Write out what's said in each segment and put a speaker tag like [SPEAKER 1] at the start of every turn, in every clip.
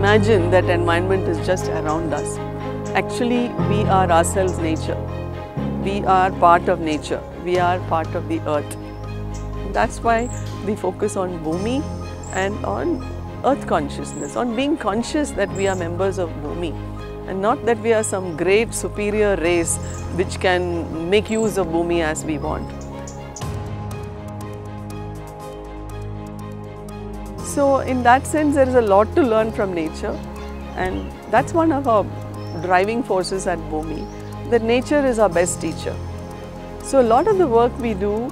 [SPEAKER 1] imagine that environment is just around us. Actually, we are ourselves nature. We are part of nature. We are part of the earth. That's why we focus on Bhoomi and on earth consciousness, on being conscious that we are members of Bhoomi and not that we are some great superior race which can make use of Bhoomi as we want. So in that sense, there is a lot to learn from nature, and that's one of our driving forces at Bhoomi, that nature is our best teacher. So a lot of the work we do,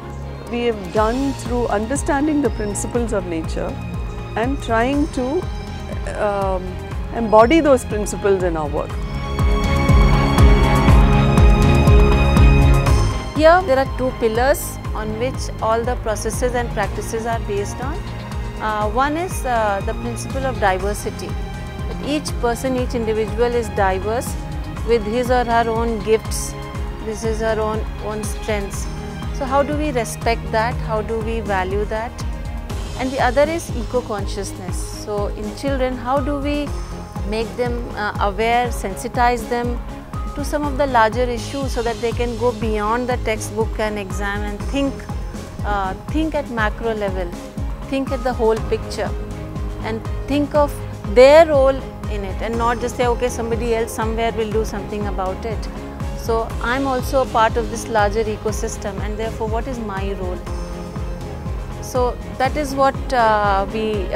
[SPEAKER 1] we have done through understanding the principles of nature and trying to embody those principles in our work.
[SPEAKER 2] Here there are two pillars on which all the processes and practices are based on. One is the principle of diversity. Each person, each individual is diverse with his or her own gifts, this is her own strengths. So how do we respect that? How do we value that? And the other is eco-consciousness. So in children, how do we make them aware, sensitize them to some of the larger issues so that they can go beyond the textbook and exam and think at macro level, think at the whole picture and think of their role in it and not just say, okay, somebody else somewhere will do something about it. So I'm also a part of this larger ecosystem, and therefore what is my role? So that is what we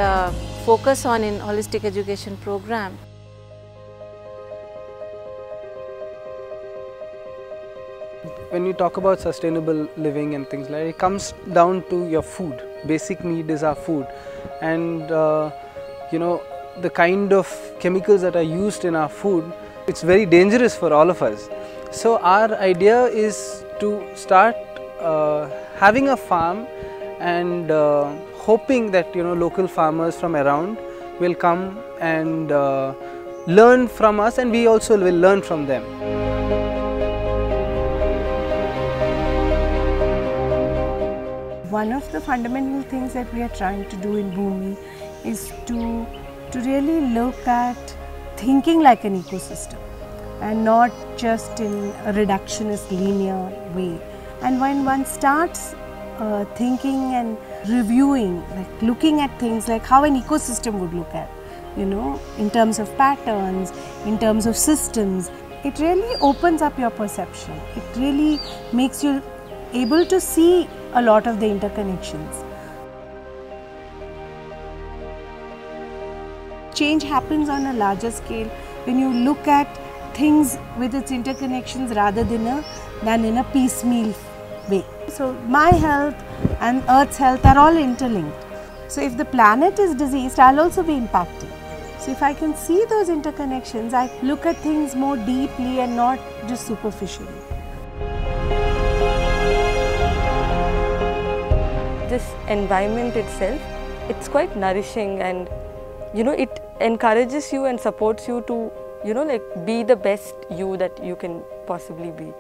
[SPEAKER 2] focus on in holistic education program.
[SPEAKER 3] When you talk about sustainable living and things like that, it comes down to your food. Basic need is our food, and you know, the kind of chemicals that are used in our food, it's very dangerous for all of us. So our idea is to start having a farm and hoping that, you know, local farmers from around will come and learn from us, and we also will learn from them.
[SPEAKER 4] One of the fundamental things that we are trying to do in Bhoomi is to really look at thinking like an ecosystem and not just in a reductionist linear way. And when one starts thinking and reviewing, like looking at things like how an ecosystem would look at, you know, in terms of patterns, in terms of systems, it really opens up your perception. It really makes you able to see a lot of the interconnections. Change happens on a larger scale when you look at things with its interconnections rather than in a piecemeal way. So my health and Earth's health are all interlinked. So if the planet is diseased, I'll also be impacted. So if I can see those interconnections, I look at things more deeply and not just superficially.
[SPEAKER 5] This environment itself, it's quite nourishing, and you know, it encourages you and supports you to, you know, like be the best you that you can possibly be.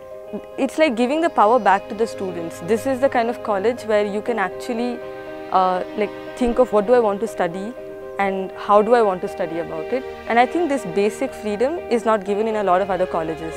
[SPEAKER 5] It's like giving the power back to the students. This is the kind of college where you can actually like think of what do I want to study and how do I want to study about it. And I think this basic freedom is not given in a lot of other colleges.